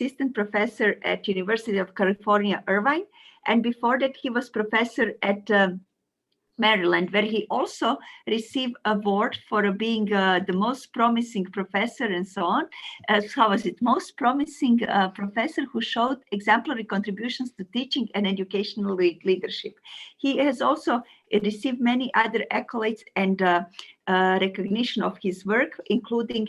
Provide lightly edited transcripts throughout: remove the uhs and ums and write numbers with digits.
assistant professor at University of California, Irvine. And before that, he was professor at Maryland, where he also received award for being the most promising professor and so on. How was it? Most promising professor who showed exemplary contributions to teaching and educational leadership. He has also received many other accolades and recognition of his work, including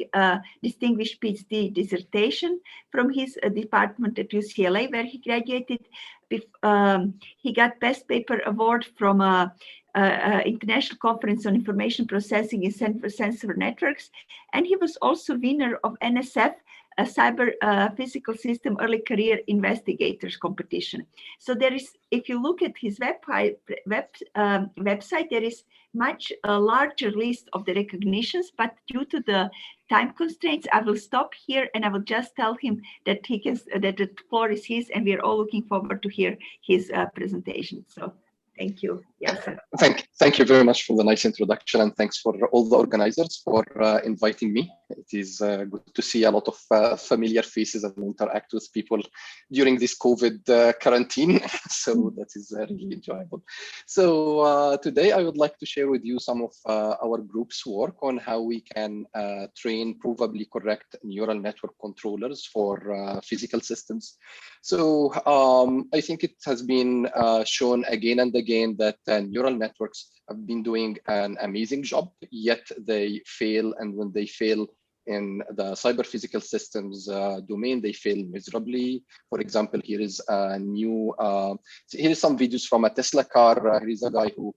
distinguished PhD dissertation from his department at UCLA, where he graduated. He got Best Paper Award from International Conference on Information Processing in Sensor Networks. And he was also winner of NSF, a Cyber Physical System Early Career Investigators competition. So there is, if you look at his website, there is much larger list of the recognitions, but due to the time constraints, I will stop here and I will just tell him that he can, that the floor is his, and we are all looking forward to hear his presentation. So thank you, Yasser. Thank you very much for the nice introduction, and thanks for all the organizers for inviting me. It is good to see a lot of familiar faces and interact with people during this COVID quarantine. So that is really enjoyable. So today I would like to share with you some of our group's work on how we can train provably correct neural network controllers for physical systems. So I think it has been shown again and again that neural networks have been doing an amazing job, yet they fail. And when they fail in the cyber physical systems domain, they fail miserably. For example, here is a new, here is some videos from a Tesla car. Here is a guy who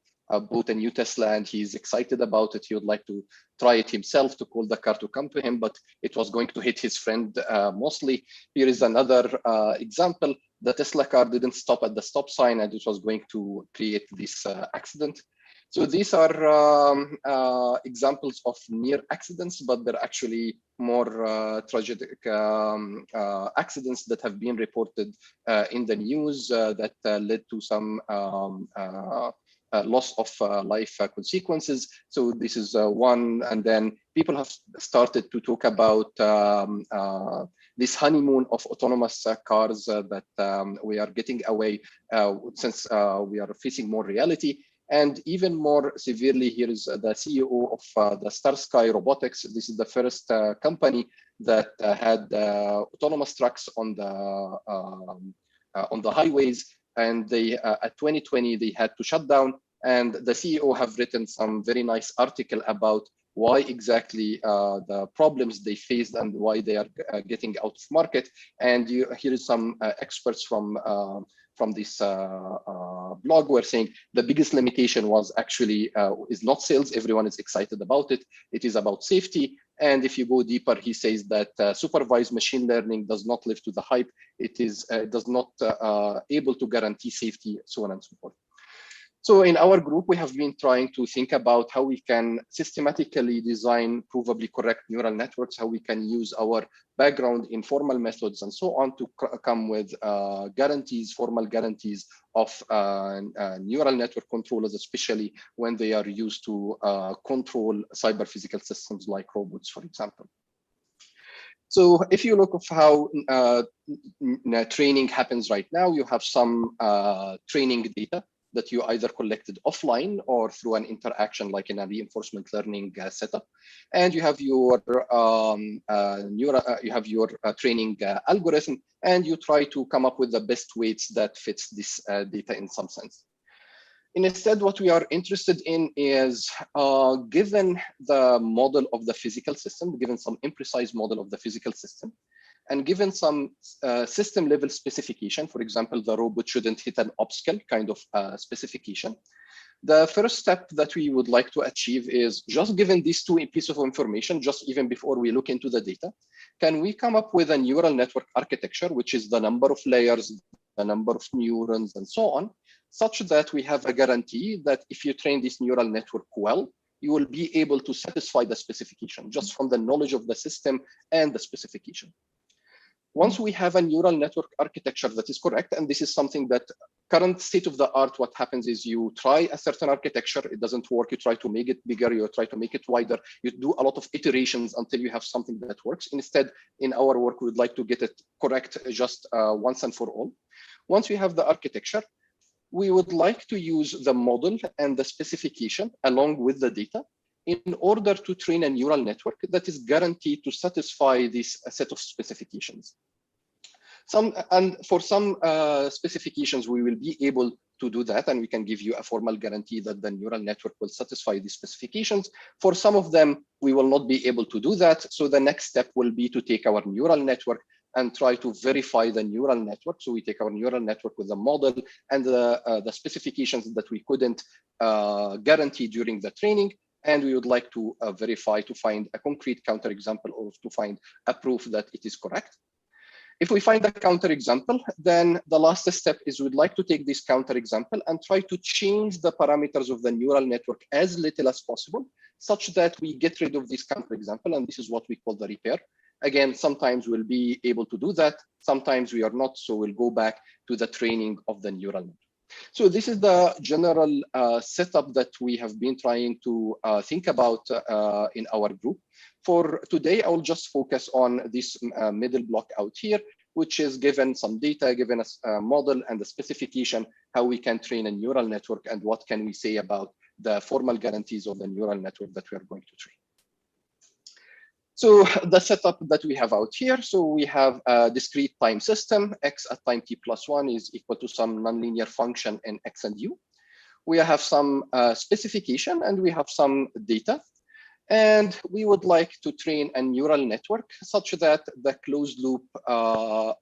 bought a new Tesla and he's excited about it. He would like to try it himself, to call the car to come to him, but it was going to hit his friend mostly. Here is another example. The Tesla car didn't stop at the stop sign and it was going to create this accident. So these are examples of near accidents, but they're actually more tragic accidents that have been reported in the news that led to some loss of life consequences. So this is one, and then people have started to talk about this honeymoon of autonomous cars that we are getting away since we are facing more reality. And even more severely, here is the CEO of the Starsky Robotics. This is the first company that had autonomous trucks on the highways, and they at 2020 they had to shut down. And the CEO have written some very nice article about why exactly the problems they faced and why they are getting out of market. And here is some experts from this blog were saying the biggest limitation was actually is not sales. Everyone is excited about it. It is about safety. And if you go deeper, he says that supervised machine learning does not live to the hype. It is does not able to guarantee safety, so on and so forth. So in our group, we have been trying to think about how we can systematically design provably correct neural networks, how we can use our background in formal methods and so on to come with guarantees, formal guarantees of neural network controllers, especially when they are used to control cyber physical systems like robots, for example. So if you look at how training happens right now, you have some training data that you either collected offline or through an interaction like in a reinforcement learning setup. And you have your training algorithm, and you try to come up with the best weights that fits this data in some sense. Instead, what we are interested in is, given the model of the physical system, given some imprecise model of the physical system, and given some system level specification, for example, the robot shouldn't hit an obstacle kind of specification. The first step that we would like to achieve is, just given these two pieces of information, just even before we look into the data, can we come up with a neural network architecture, which is the number of layers, the number of neurons, and so on, such that we have a guarantee that if you train this neural network well, you will be able to satisfy the specification just from the knowledge of the system and the specification. Once we have a neural network architecture that is correct, and this is something that current state of the art, what happens is you try a certain architecture, it doesn't work, you try to make it bigger, you try to make it wider, you do a lot of iterations until you have something that works. Instead, in our work, we would like to get it correct just once and for all. Once we have the architecture, we would like to use the model and the specification along with the data in order to train a neural network that is guaranteed to satisfy this set of specifications. For some specifications, we will be able to do that, and we can give you a formal guarantee that the neural network will satisfy these specifications. For some of them, we will not be able to do that. So the next step will be to take our neural network and try to verify the neural network. So we take our neural network with the model and the specifications that we couldn't guarantee during the training, and we would like to verify to find a concrete counterexample or to find a proof that it is correct. If we find a counterexample, then the last step is we'd like to take this counterexample and try to change the parameters of the neural network as little as possible, such that we get rid of this counterexample, and this is what we call the repair. Again, sometimes we'll be able to do that, sometimes we are not, so we'll go back to the training of the neural network. So this is the general setup that we have been trying to think about in our group. For today, I will just focus on this middle block out here, which is given some data, given us a model and the specification, how we can train a neural network and what can we say about the formal guarantees of the neural network that we are going to train. So the setup that we have out here, so we have a discrete time system, x at time t+1 is equal to some nonlinear function in x and u. We have some specification and we have some data. And we would like to train a neural network such that the closed loop, so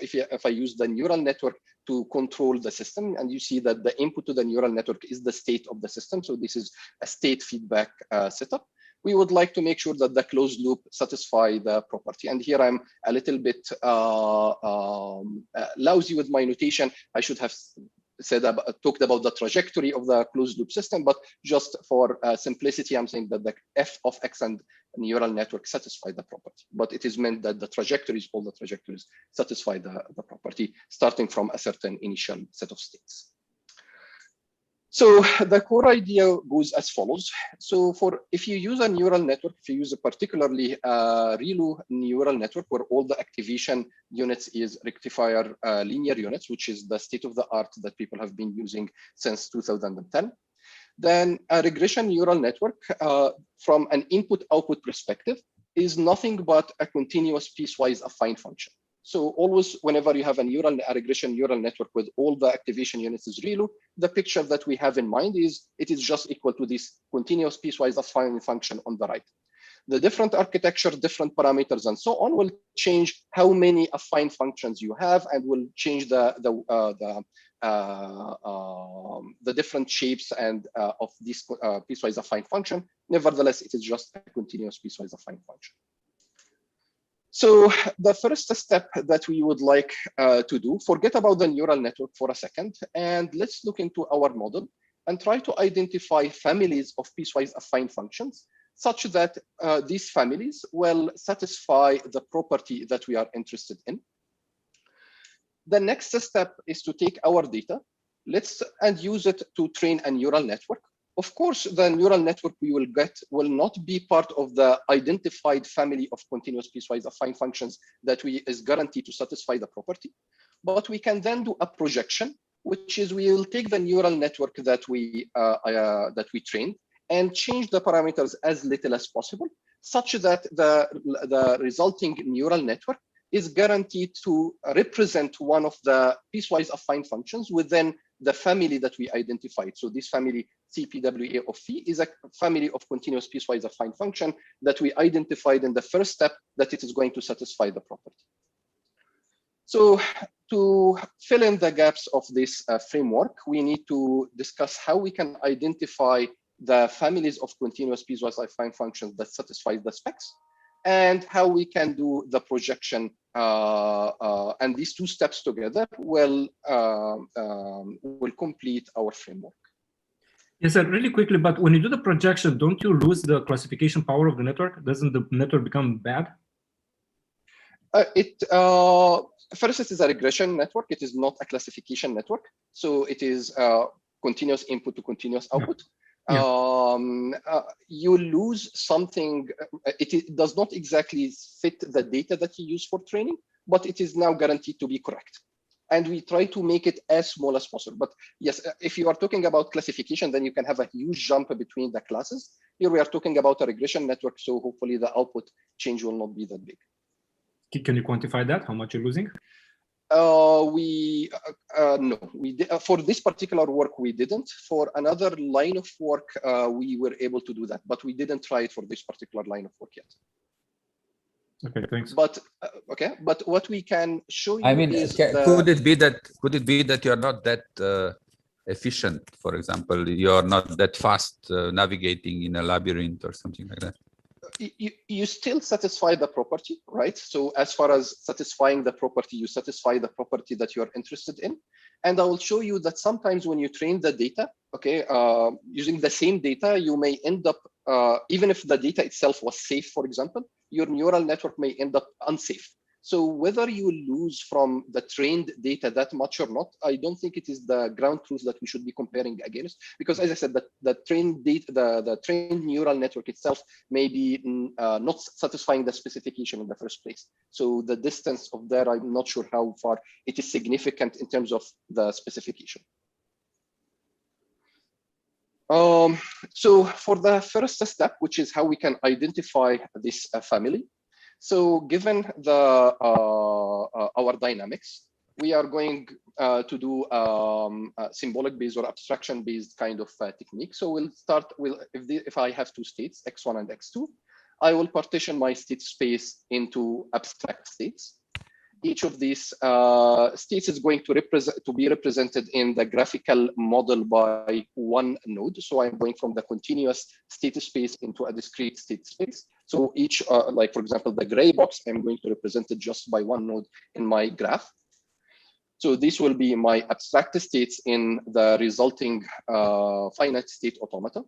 if I use the neural network to control the system, and you see that the input to the neural network is the state of the system. So this is a state feedback setup. We would like to make sure that the closed loop satisfy the property. And here I'm a little bit lousy with my notation. I should have talked about the trajectory of the closed loop system, but just for simplicity, I'm saying that the f of x and neural network satisfy the property. But it is meant that the trajectories, all the trajectories satisfy the property, starting from a certain initial set of states. So the core idea goes as follows. So if you use a neural network, if you use a particularly ReLU neural network where all the activation units is rectifier linear units, which is the state of the art that people have been using since 2010, then a regression neural network from an input-output perspective is nothing but a continuous piecewise affine function. So always, whenever you have a regression neural network with all the activation units is ReLU, the picture that we have in mind is it is just equal to this continuous piecewise affine function on the right. The different architecture, different parameters, and so on will change how many affine functions you have, and will change the different shapes and of this piecewise affine function. Nevertheless, it is just a continuous piecewise affine function. So the first step that we would like to do, forget about the neural network for a second, and let's look into our model and try to identify families of piecewise affine functions such that these families will satisfy the property that we are interested in. The next step is to take our data, and use it to train a neural network. Of course, the neural network we will get will not be part of the identified family of continuous piecewise affine functions that is guaranteed to satisfy the property. But we can then do a projection, which is we will take the neural network that we trained and change the parameters as little as possible, such that the resulting neural network is guaranteed to represent one of the piecewise affine functions within the family that we identified. So this family CPWA of phi is a family of continuous piecewise affine function that we identified in the first step that it is going to satisfy the property. So to fill in the gaps of this framework, we need to discuss how we can identify the families of continuous piecewise affine functions that satisfy the specs, and how we can do the projection. And these two steps together will complete our framework. Yes, sir, really quickly, but when you do the projection, don't you lose the classification power of the network? Doesn't the network become bad? First, it is a regression network. It is not a classification network. So it is continuous input to continuous output. You lose something. It does not exactly fit the data that you use for training, but it is now guaranteed to be correct. And we try to make it as small as possible. But yes, if you are talking about classification, then you can have a huge jump between the classes. Here we are talking about a regression network, so hopefully the output change will not be that big. Can you quantify that? How much you're losing? No, we did, for this particular work we didn't. For another line of work, we were able to do that, but we didn't try it for this particular line of work yet. Okay, thanks. But but what we can show you, I mean, is could it be that you're not that efficient? For example, you're not that fast navigating in a labyrinth or something like that. You still satisfy the property, right? So as far as satisfying the property, you satisfy the property that you're interested in. And I will show you that sometimes when you train the data, using the same data, you may end up, even if the data itself was safe, for example, your neural network may end up unsafe. So whether you lose from the trained data that much or not, I don't think it is the ground truth that we should be comparing against, because as I said, the trained data, the trained neural network itself may be not satisfying the specification in the first place. So the distance of that, I'm not sure how far it is significant in terms of the specification. So for the first step, which is how we can identify this family. So given the our dynamics, we are going to do symbolic-based or abstraction-based kind of technique. So we'll start with, if I have two states, x1 and x2, I will partition my state space into abstract states. Each of these states is going to be represented in the graphical model by one node. So I'm going from the continuous state space into a discrete state space. So each, like for example, the gray box, I'm going to represent it just by one node in my graph. So this will be my abstract states in the resulting finite state automata.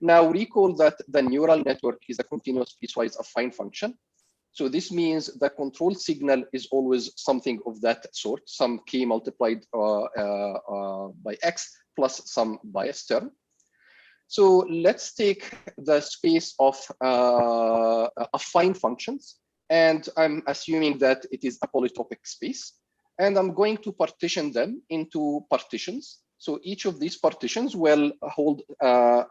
Now recall that the neural network is a continuous piecewise affine function. So this means the control signal is always something of that sort, some k multiplied by x plus some bias term. So let's take the space of affine functions, and I'm assuming that it is a polytopic space, and I'm going to partition them into partitions. So each of these partitions will hold a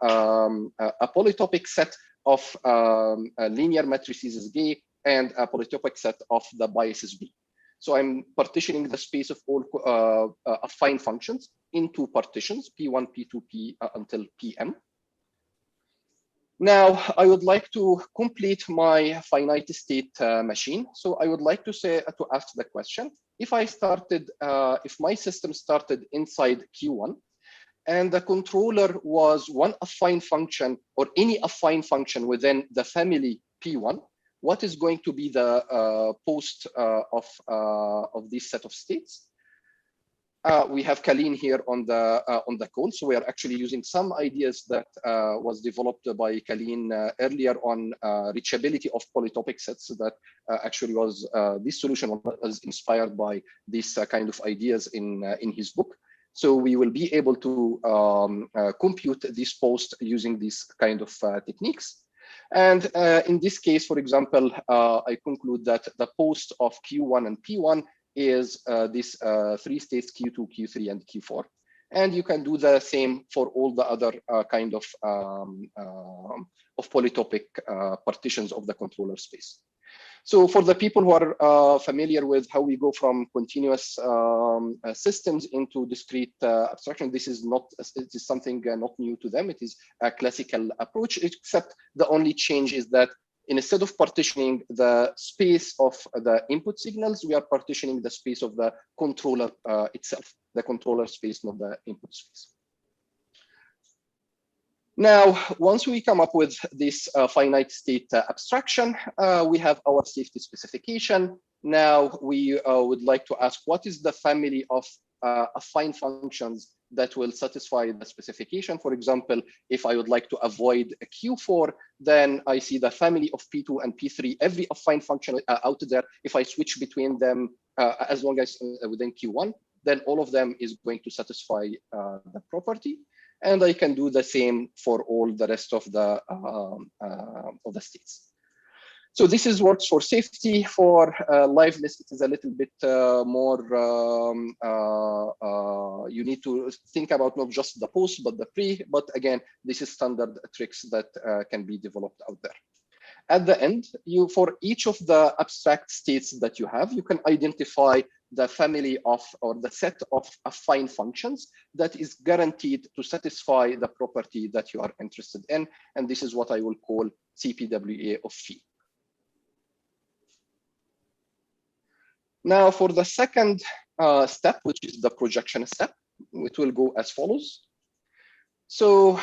polytopic set of linear matrices G and a polytopic set of the biases B. So I'm partitioning the space of all affine functions into partitions, P1, P2, P until Pm. Now, I would like to complete my finite state machine. So I would like to ask the question, if my system started inside Q1 and the controller was one affine function or any affine function within the family P1, what is going to be the post of this set of states? We have Colleen here on the call, so we are actually using some ideas that was developed by Colleen earlier on reachability of polytopic sets. So that actually was this solution was inspired by these kind of ideas in his book. So we will be able to compute this post using these kind of techniques. And in this case, for example, I conclude that the post of Q1 and P1 is this three states Q2, Q3, and Q4. And you can do the same for all the other kind of polytopic partitions of the controller space. So for the people who are familiar with how we go from continuous systems into discrete abstraction, this is something not new to them. It is a classical approach, except the only change is that instead of partitioning the space of the input signals, we are partitioning the space of the controller itself, the controller space, not the input space. Now, once we come up with this finite state abstraction, we have our safety specification. Now we would like to ask, what is the family of affine functions that will satisfy the specification. For example, if I would like to avoid a Q4, then I see the family of P2 and P3, every affine function out there. If I switch between them, as long as within Q1, then all of them is going to satisfy the property. And I can do the same for all the rest of the states. So this is works for safety. For liveness, it is a little bit more, you need to think about not just the post, but the pre. But again, this is standard tricks that can be developed out there. At the end, for each of the abstract states that you have, you can identify the family of, or the set of affine functions that is guaranteed to satisfy the property that you are interested in. And this is what I will call CPWA of phi. Now for the second step, which is the projection step, it will go as follows. So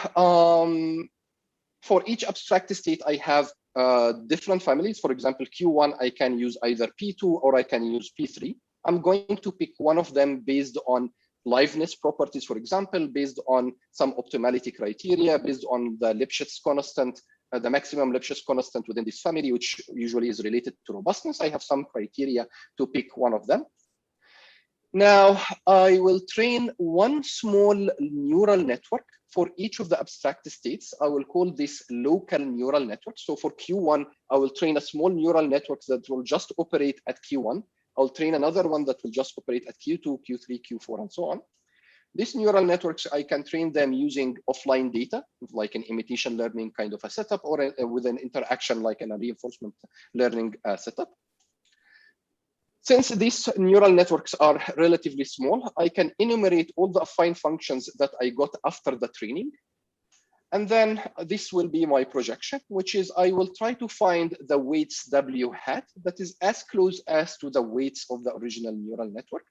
for each abstract state, I have different families. For example, Q1, I can use either P2 or I can use P3. I'm going to pick one of them based on liveness properties, for example, based on some optimality criteria, based on the Lipschitz constant, the maximum Lipschitz constant within this family, which usually is related to robustness. I have some criteria to pick one of them. Now, I will train one small neural network for each of the abstract states. I will call this local neural network. So for Q1, I will train a small neural network that will just operate at Q1. I'll train another one that will just operate at Q2, Q3, Q4, and so on. These neural networks, I can train them using offline data, like an imitation learning kind of a setup, or with an interaction like in a reinforcement learning setup. Since these neural networks are relatively small, I can enumerate all the affine functions that I got after the training. And then this will be my projection, which is I will try to find the weights W hat that is as close as to the weights of the original neural network,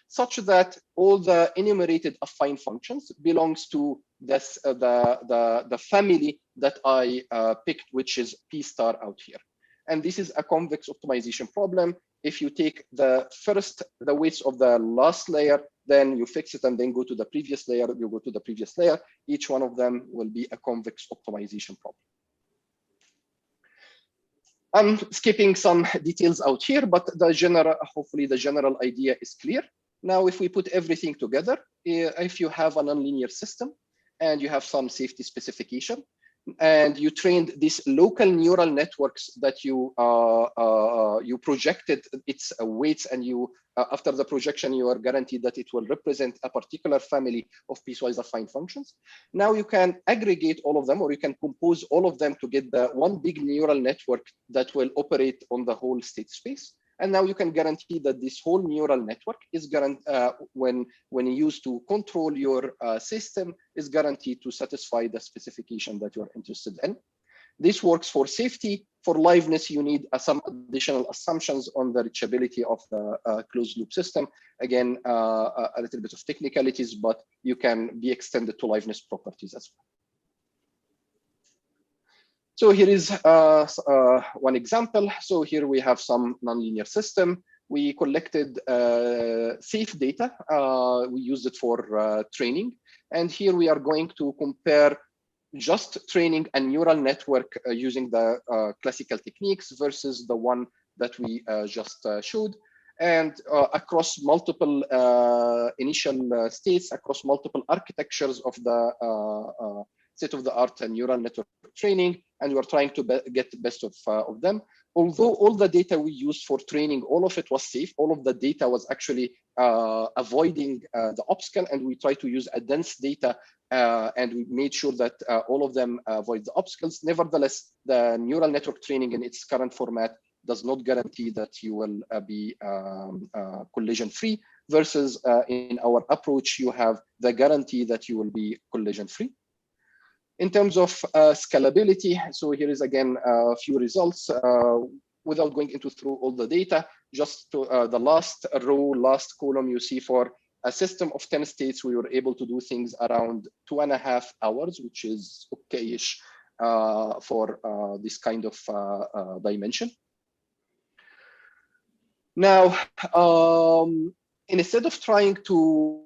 such that all the enumerated affine functions belongs to this, the family that I picked, which is P star out here. And this is a convex optimization problem. If you take the weights of the last layer, then you fix it and then go to the previous layer, you go to the previous layer. Each one of them will be a convex optimization problem. I'm skipping some details out here, but the general, hopefully the general idea is clear. Now, if we put everything together, if you have a nonlinear system and you have some safety specification, and you trained these local neural networks that you projected its weights, and you after the projection you are guaranteed that it will represent a particular family of piecewise affine functions. Now you can aggregate all of them, or you can compose all of them to get the one big neural network that will operate on the whole state space. And now you can guarantee that this whole neural network is when used to control your system, is guaranteed to satisfy the specification that you're interested in. This works for safety. For liveness, you need some additional assumptions on the reachability of the closed loop system. Again, a little bit of technicalities, but you can be extended to liveness properties as well. So here is one example. So here we have some nonlinear system. We collected safe data. We used it for training. And here we are going to compare just training a neural network using the classical techniques versus the one that we just showed. And across multiple initial states, across multiple architectures of the state-of-the-art neural network training, and we're trying to get the best of them. Although all the data we used for training, all of it was safe, all of the data was actually avoiding the obstacle, and we try to use a dense data, and we made sure that all of them avoid the obstacles. Nevertheless, the neural network training in its current format does not guarantee that you will be collision-free, versus in our approach, you have the guarantee that you will be collision-free. In terms of scalability, so here is again a few results without going through all the data. Just to, the last row, last column, you see for a system of 10 states, we were able to do things around 2.5 hours, which is okay-ish for this kind of dimension. Now, instead of trying to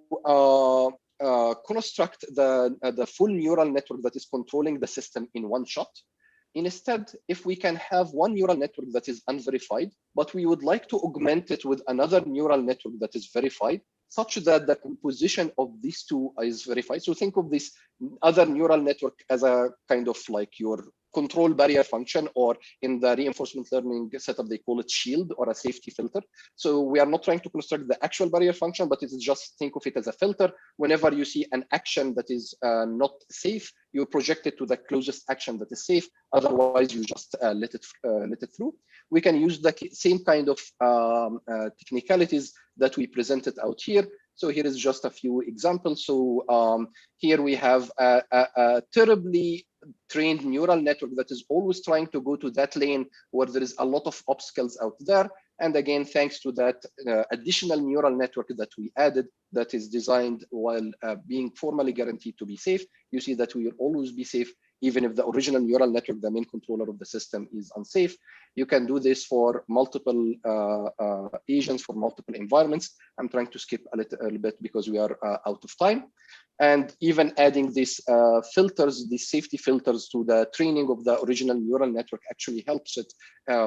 construct the full neural network that is controlling the system in one shot. Instead, if we can have one neural network that is unverified, but we would like to augment it with another neural network that is verified, such that the composition of these two is verified. So think of this other neural network as a kind of like your control barrier function, or in the reinforcement learning setup, they call it shield or a safety filter. So we are not trying to construct the actual barrier function, but it is just think of it as a filter. Whenever you see an action that is not safe, you project it to the closest action that is safe. Otherwise, you just let it through. We can use the same kind of technicalities that we presented out here. So here is just a few examples. So here we have a terribly trained neural network that is always trying to go to that lane where there is a lot of obstacles out there. And again, thanks to that additional neural network that we added that is designed while being formally guaranteed to be safe, you see that we will always be safe, even if the original neural network, the main controller of the system, is unsafe. You can do this for multiple agents, for multiple environments. I'm trying to skip a little bit because we are out of time. And even adding these filters, these safety filters to the training of the original neural network actually helps it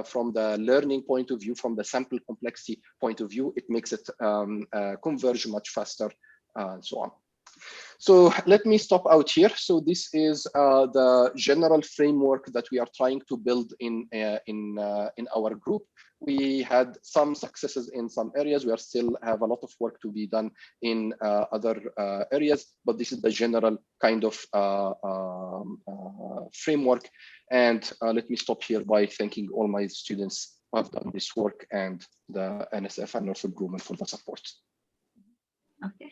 from the learning point of view, from the sample complexity point of view. It makes it converge much faster, and so on. So let me stop out here. So this is the general framework that we are trying to build in our group. We had some successes in some areas. We are still have a lot of work to be done in other areas, but this is the general kind of framework. And let me stop here by thanking all my students who have done this work, and the NSF and Northrop Grumman for the support. Okay.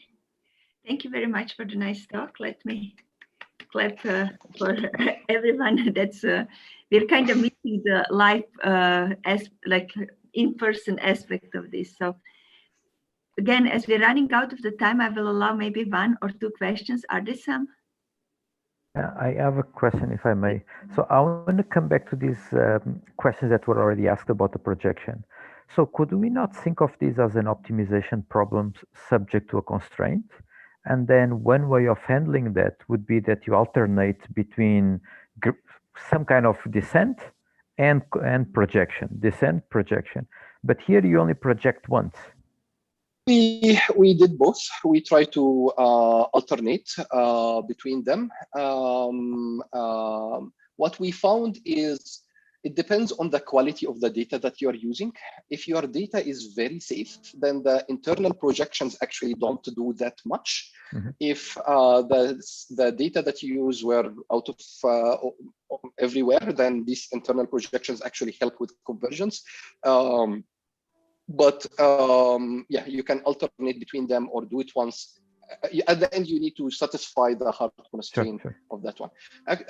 Thank you very much for the nice talk. Let me clap for everyone. That's we're kind of missing the live as like in-person aspect of this. So again, as we're running out of the time, I will allow maybe one or two questions. Are there some? I have a question, if I may. So I want to come back to these questions that were already asked about the projection. So could we not think of this as an optimization problem subject to a constraint? And then one way of handling that would be that you alternate between some kind of descent and projection, descent, projection. But here you only project once. We did both. We try to alternate between them. What we found is it depends on the quality of the data that you are using. If your data is very safe, then the internal projections actually don't do that much. Mm-hmm. If the data that you use were out of everywhere, then these internal projections actually help with convergence. But yeah, you can alternate between them or do it once. At the end, you need to satisfy the hard constraint of that one.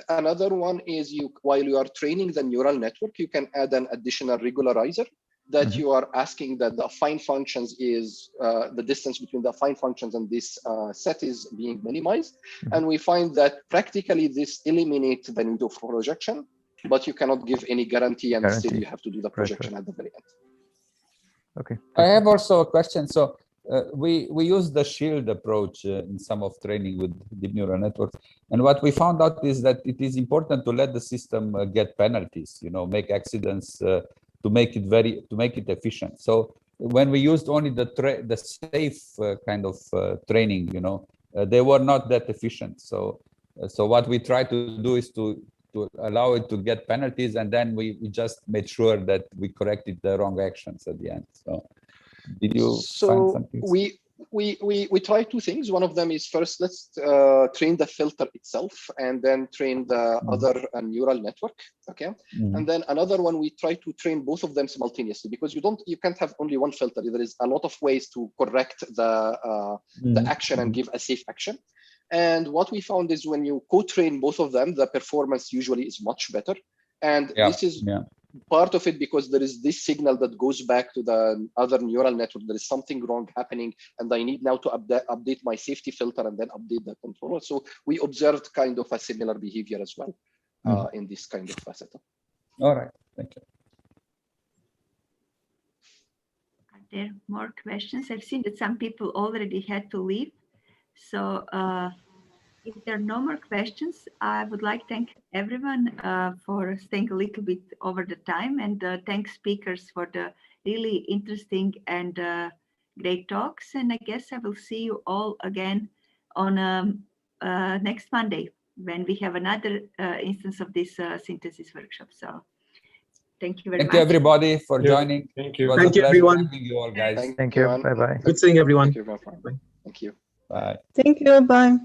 Another one is while you are training the neural network, you can add an additional regularizer that you are asking that the affine functions is the distance between the affine functions and this set is being minimized. And we find that practically this eliminates the need of projection, but you cannot give any guarantee, and still you have to do the projection at the very end. Okay. I have also a question. So we use the shield approach in some of training with deep neural networks, and what we found out is that it is important to let the system get penalties. You know, make accidents to make it efficient. So when we used only the safe kind of training, you know, they were not that efficient. So what we try to do is to allow it to get penalties, and then we just made sure that we corrected the wrong actions at the end. So did you find something? We try two things. One of them is first, let's train the filter itself, and then train the other neural network. Okay. And then another one, we try to train both of them simultaneously, because you can't have only one filter. There is a lot of ways to correct the action and give a safe action. And what we found is when you co-train both of them, the performance usually is much better. And this is part of it because there is this signal that goes back to the other neural network. There is something wrong happening, and I need now to update my safety filter and then update the controller. So we observed kind of a similar behavior as well in this kind of setup. All right, thank you. Are there more questions? I've seen that some people already had to leave. So if there are no more questions, I would like to thank everyone for staying a little bit over the time, and thank speakers for the really interesting and great talks. And I guess I will see you all again on next Monday when we have another instance of this synthesis workshop. So thank you very much. Thank you, everybody, for joining. Thank you. It was Thank a you, pleasure everyone. having you all, guys. Thank you. Bye-bye. Good seeing everyone. Thank you. Bye. Thank you. Bye. Thank you. Bye.